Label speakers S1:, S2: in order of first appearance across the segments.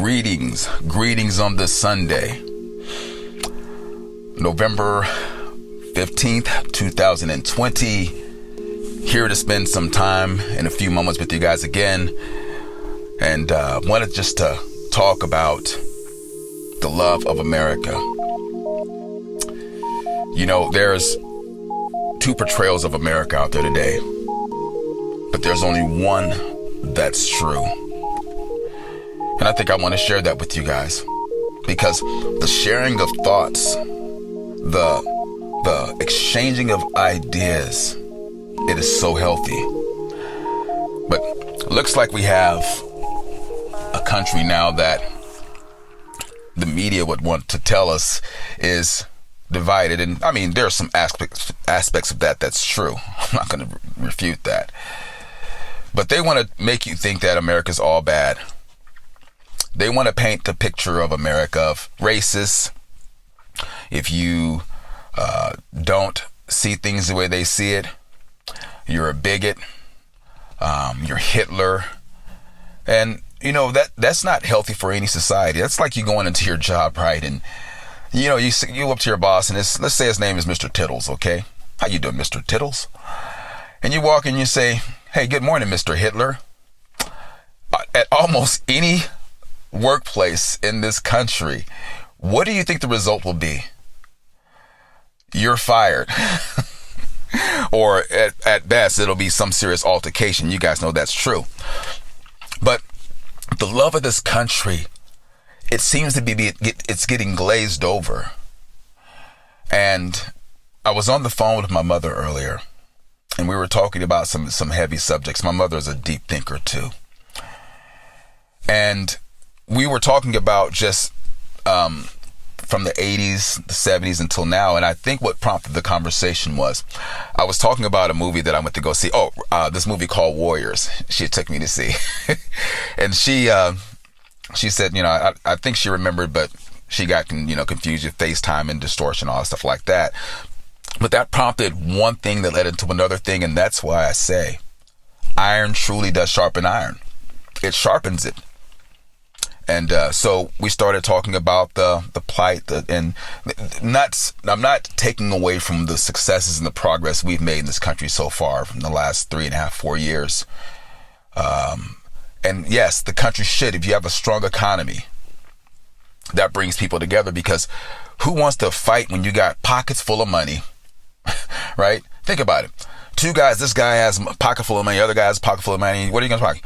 S1: Greetings on this Sunday, November 15th, 2020. Here to spend some time in a few moments with you guys again. And wanted just to talk about the love of America. You know, there's two portrayals of America out there today, but there's only one that's true. And I think I want to share that with you guys, because the sharing of thoughts, the exchanging of ideas, it is so healthy. But it looks like we have a country now that the media would want to tell us is divided. And I mean, there are some aspects of that that's true. I'm not going to refute that. But they want to make you think that America's all bad. They want to paint the picture of America of racist. If you don't see things the way they see it, you're a bigot. You're Hitler. And, you know, that's not healthy for any society. That's like you going into your job, right? And, you know, you up to your boss, and let's say his name is Mr. Tittles, okay? How you doing, Mr. Tittles? And you walk in and you say, hey, good morning, Mr. Hitler. At almost any workplace in this country, what do you think the result will be? You're fired. Or at best, it'll be some serious altercation. You guys know that's true. But the love of this country, it seems to be it's getting glazed over. And I was on the phone with my mother earlier, and we were talking about some heavy subjects. My mother is a deep thinker too. And we were talking about just from the 80s, the 70s until now. And I think what prompted the conversation was I was talking about a movie that I went to go see. This movie called Warriors. She took me to see. And she said, you know, I think she remembered, but she got, confused with FaceTime and distortion, all stuff like that. But that prompted one thing that led into another thing. And that's why I say iron truly does sharpen iron. It sharpens it. And so we started talking about the plight, and I'm not taking away from the successes and the progress we've made in this country so far from the last 3.5, 4 years. And yes, the country should, if you have a strong economy, that brings people together, because who wants to fight when you got pockets full of money, right? Think about it. Two guys, this guy has a pocket full of money, the other guy has a pocket full of money. What are you going to talk?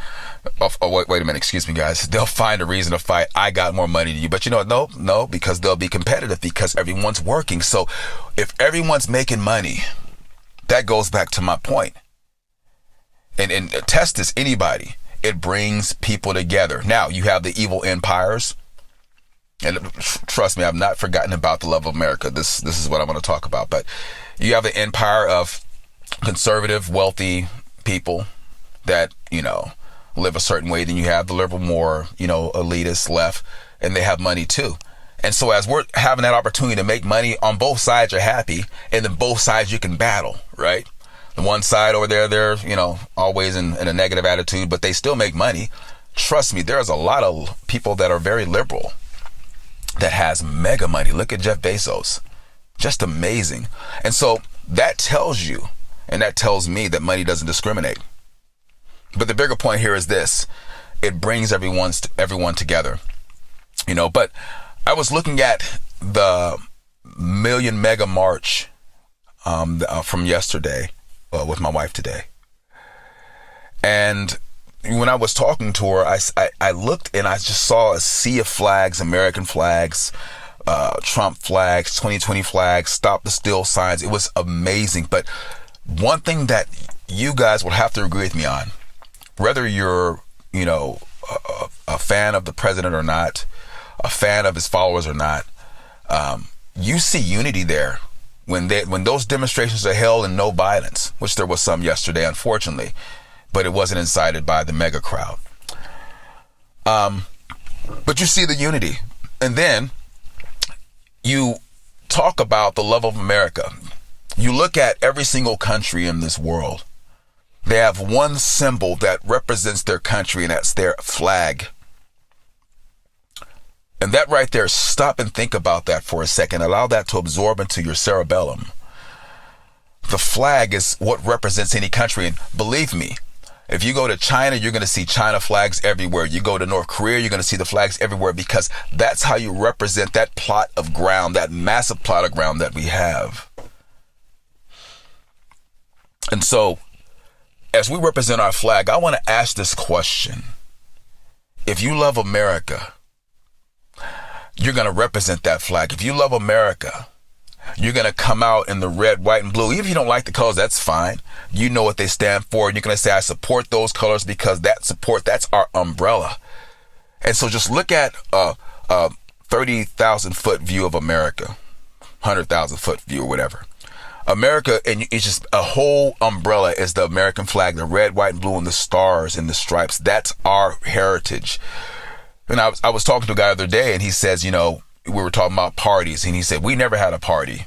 S1: Wait a minute, excuse me, guys. They'll find a reason to fight. I got more money than you. But you know what? No, because they'll be competitive, because everyone's working. So if everyone's making money, that goes back to my point. And test this, anybody. It brings people together. Now, you have the evil empires. And trust me, I've not forgotten about the love of America. This is what I want to talk about. But you have the empire of conservative, wealthy people that, live a certain way. Then you have the liberal, more, elitist left, and they have money too. And so as we're having that opportunity to make money, on both sides are happy, and then both sides you can battle, right? The one side over there, they're, always in a negative attitude, but they still make money. Trust me, there's a lot of people that are very liberal that has mega money. Look at Jeff Bezos. Just amazing. And so that tells you, and that tells me, that money doesn't discriminate. But the bigger point here is this: it brings everyone together, But I was looking at the Million Mega March from yesterday with my wife today, and when I was talking to her, I looked and I just saw a sea of flags: American flags, Trump flags, 2020 flags, Stop the Steal signs. It was amazing. But one thing that you guys will have to agree with me on, whether you're, a fan of the president or not, a fan of his followers or not, you see unity there when those demonstrations are held and no violence, which there was some yesterday, unfortunately, but it wasn't incited by the mega crowd. But you see the unity, and then you talk about the love of America. You look at every single country in this world. They have one symbol that represents their country, and that's their flag. And that right there, stop and think about that for a second. Allow that to absorb into your cerebellum. The flag is what represents any country. And believe me, if you go to China, you're going to see China flags everywhere. You go to North Korea, you're going to see the flags everywhere, because that's how you represent that plot of ground, that massive plot of ground that we have. And so, as we represent our flag, I want to ask this question. If you love America, you're going to represent that flag. If you love America, you're going to come out in the red, white, and blue. Even if you don't like the colors, that's fine. You know what they stand for. And you're going to say, I support those colors because that's our umbrella. And so just look at a 30,000 foot view of America, 100,000 foot view or whatever. America, and it's just a whole umbrella is the American flag, the red, white, and blue, and the stars and the stripes. That's our heritage. And I was talking to a guy the other day, and he says, we were talking about parties, and he said, we never had a party.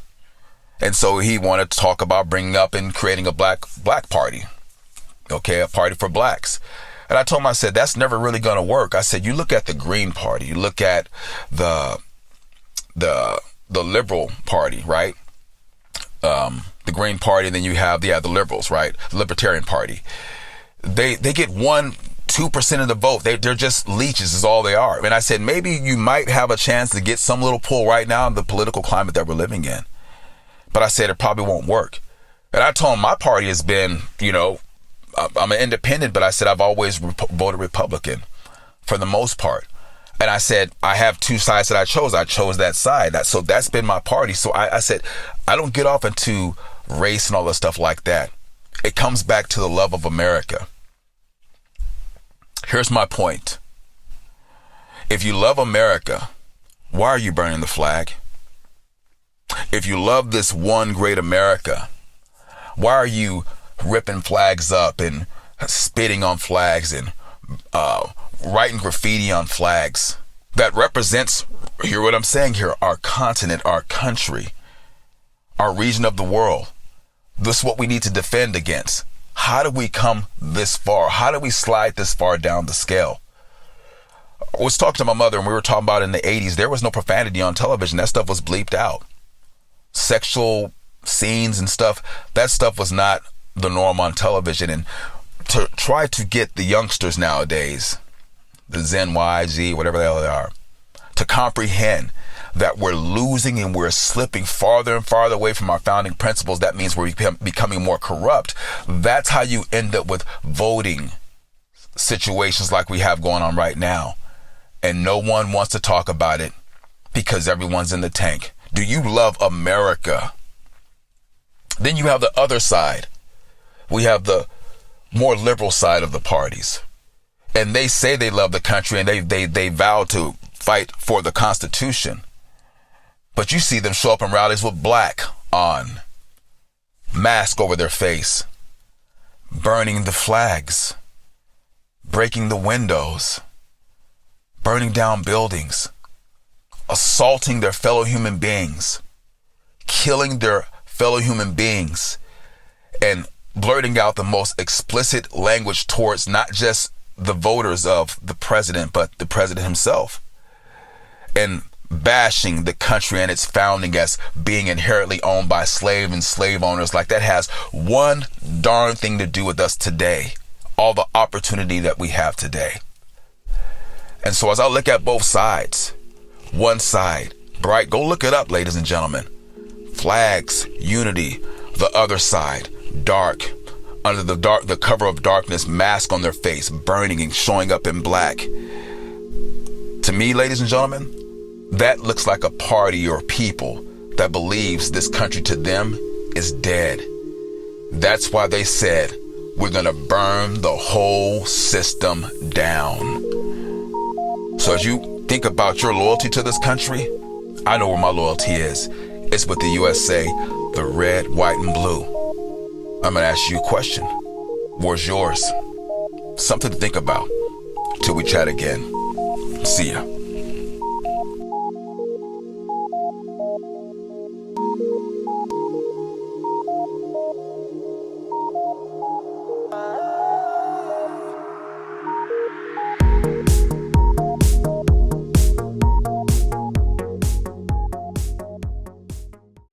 S1: And so he wanted to talk about bringing up and creating a black party. Okay, a party for blacks. And I told him, I said, that's never really going to work. I said, you look at the Green Party, you look at the Liberal Party, right? The Green Party, and then you have the Liberals, right? The Libertarian Party. They get 1-2% of the vote. They're just leeches is all they are. And I said, maybe you might have a chance to get some little pull right now in the political climate that we're living in. But I said, it probably won't work. And I told him my party has been, I'm an independent, but I said, I've always voted Republican for the most part. And I said, I have two sides that I chose. I chose that side. So that's been my party. So I said, I don't get off into race and all that stuff like that. It comes back to the love of America. Here's my point. If you love America, why are you burning the flag? If you love this one great America, why are you ripping flags up and spitting on flags and writing graffiti on flags that represents, hear what I'm saying here, our continent, our country, our region of the world? This is what we need to defend against. How do we come this far? How do we slide this far down the scale? I was talking to my mother, and we were talking about in the 80s, there was no profanity on television. That stuff was bleeped out. Sexual scenes and stuff, that stuff was not the norm on television. And to try to get the youngsters nowadays, the Zen Y, Z, whatever the hell they are, to comprehend that we're losing and we're slipping farther and farther away from our founding principles. That means we're becoming more corrupt. That's how you end up with voting situations like we have going on right now. And no one wants to talk about it because everyone's in the tank. Do you love America? Then you have the other side. We have the more liberal side of the parties. And they say they love the country, and they vow to fight for the Constitution. But you see them show up in rallies with black on, mask over their face, burning the flags, breaking the windows, burning down buildings, assaulting their fellow human beings, killing their fellow human beings, and blurting out the most explicit language towards not just the voters of the president, but the president himself, and bashing the country and its founding as being inherently owned by slave and slave owners. Like that has one darn thing to do with us today, all the opportunity that we have today. And so as I look at both sides, one side, bright, go look it up, ladies and gentlemen, flags, unity, the other side, dark, under the cover of darkness, mask on their face, burning and showing up in black. To me, ladies and gentlemen, that looks like a party or people that believes this country to them is dead. That's why they said, we're going to burn the whole system down. So as you think about your loyalty to this country, I know where my loyalty is. It's with the USA, the red, white, and blue. I'm going to ask you a question. Where's yours? Something to think about. Till we chat again. See ya.